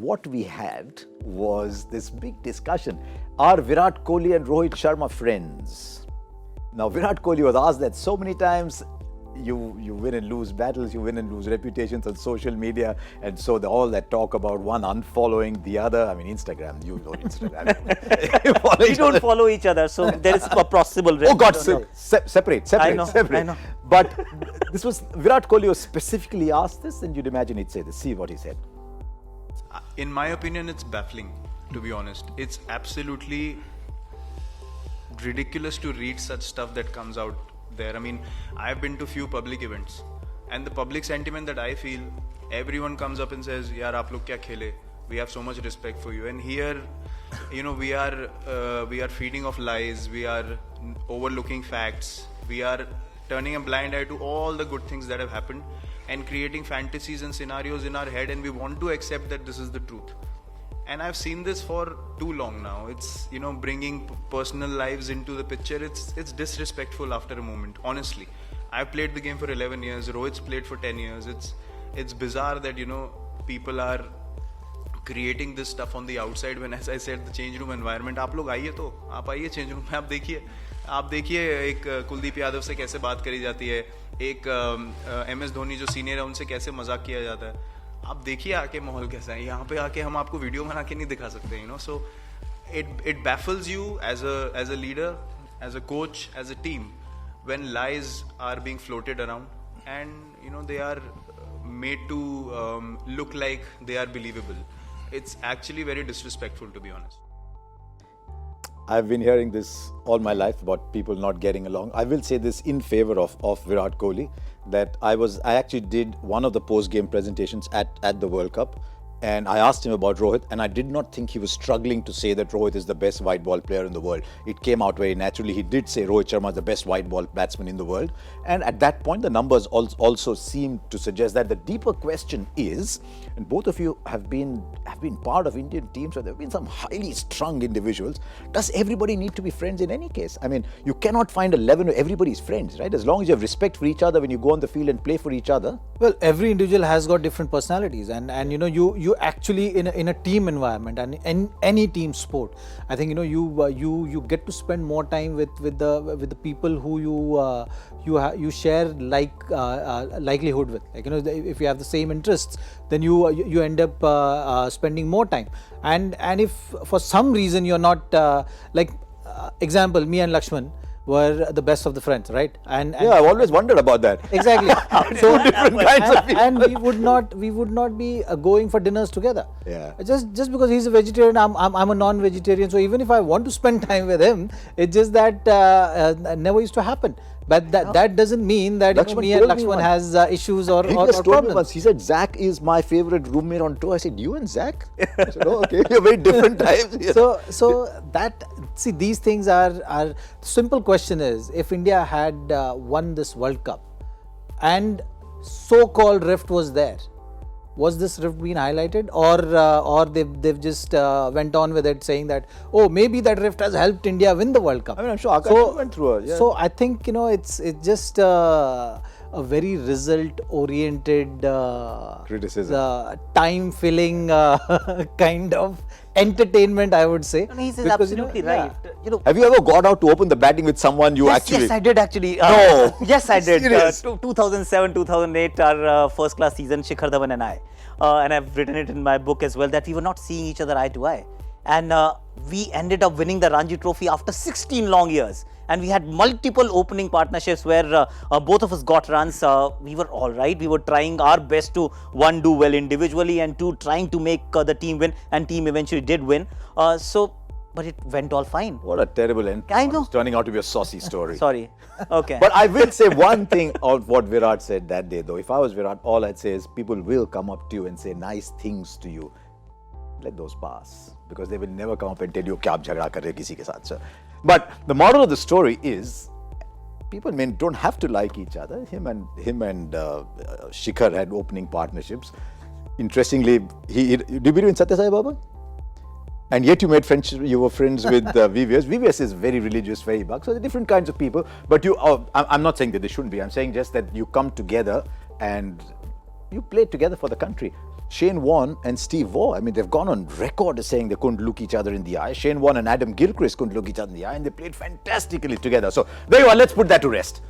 what we had was this big discussion. Are Virat Kohli and Rohit Sharma friends? Now, Virat Kohli was asked that so many times. You win and lose battles, you win and lose reputations on social media, and so all that talk about one unfollowing the other. I mean, Instagram, you know Instagram. We don't follow each other, so there is a possible risk. Oh God, separate. I know. But this was, Virat Kohli was specifically asked this, and you'd imagine he'd say this. See what he said. In my opinion, it's baffling, to be honest. It's absolutely ridiculous to read such stuff that comes out there. I mean, I've been to few public events, and the public sentiment that I feel, everyone comes up and says, "Yaar, aap log kya khele? We have so much respect for you." And here, we are feeding off lies. We are overlooking facts. We are turning a blind eye to all the good things that have happened, and creating fantasies and scenarios in our head, and we want to accept that this is the truth. And I've seen this for too long now. It's, bringing personal lives into the picture. It's disrespectful after a moment, honestly. I've played the game for 11 years. Rohit's played for 10 years. It's bizarre that, people are creating this stuff on the outside when, as I said, the change room environment. आप लोग आइए तो, आप आइए change room में, आप देखिए एक कुलदीप यादव से कैसे बात करी जाती है, एक MS धोनी जो सीनियर है उनसे कैसे मजाक किया जाता है. आप देखिए आके माहौल कैसा है. यहाँ पे आके हम आपको वीडियो बना के नहीं दिखा सकते, so it baffles you as a leader, as a coach, as a team, when lies are being floated around, and they are made to look like they are believable. It's actually very disrespectful, to be honest. I've been hearing this all my life about people not getting along. I will say this in favor of Virat Kohli, that I actually did one of the post-game presentations at the World Cup, and I asked him about Rohit, and I did not think he was struggling to say that Rohit is the best white ball player in the world. It came out very naturally. He did say Rohit Sharma is the best white ball batsman in the world, and at that point the numbers also seemed to suggest that. The deeper question is, and both of you have been part of Indian teams where there have been some highly strung individuals. Does everybody need to be friends in any case? I mean, you cannot find 11 where everybody's friends, right? As long as you have respect for each other when you go on the field and play for each other. Well, every individual has got different personalities, and you actually in a team environment and in any team sport, I think you get to spend more time with the people who you share likelihood with. Like if you have the same interests, then you end up spending more time. And if for some reason you're not example, me and Lakshman were the best of the friends, right? And yeah, I've always wondered about that. Exactly. So different kinds of people. And we would not be going for dinners together. Yeah. Just because he's a vegetarian, I'm a non-vegetarian. So even if I want to spend time with him, it's just that never used to happen. But that doesn't mean that me and Lakshman has issues or problems. He said, "Zach is my favorite roommate on tour." I said, "You and Zach?" I said, "Oh, okay, you're very different types." Yeah. So these things are simple question is, if India had won this World Cup and so-called rift was there, was this rift being highlighted, or they've just went on with it saying that, oh, maybe that rift has helped India win the World Cup? I mean, I'm sure Aakash went through it. Yeah. So I think it's just a very result-oriented criticism, time-filling kind of entertainment, I would say. No, he's absolutely right. Yeah. Have you ever got out to open the batting with someone you actually? Yes, I did actually. No. Yes, I did. Serious? 2007, 2008, our first class season, Shikhar Dhawan and I. And I've written it in my book as well, that we were not seeing each other eye to eye. And we ended up winning the Ranji Trophy after 16 long years. And we had multiple opening partnerships where both of us got runs. We were all right. We were trying our best to, one, do well individually, and two, trying to make the team win. And team eventually did win. But it went all fine. What a terrible end. I know. It's turning out to be a saucy story. Sorry. Okay. But I will say one thing of what Virat said that day, though. If I was Virat, all I'd say is people will come up to you and say nice things to you. Let those pass, because they will never come up and tell you kya aap jhagda kar rahe kisi ke saath, sir. But the moral of the story is, people don't have to like each other. Him and Shikhar had opening partnerships. Interestingly, did you be in Satya Sai Baba? And yet you made friends. You were friends with VVS. VVS is very religious, very bug. So they're different kinds of people. But I'm not saying that they shouldn't be. I'm saying just that you come together and you play together for the country. Shane Warne and Steve Waugh, I mean, they've gone on record as saying they couldn't look each other in the eye. Shane Warne and Adam Gilchrist couldn't look each other in the eye, and they played fantastically together. So there you are, let's put that to rest.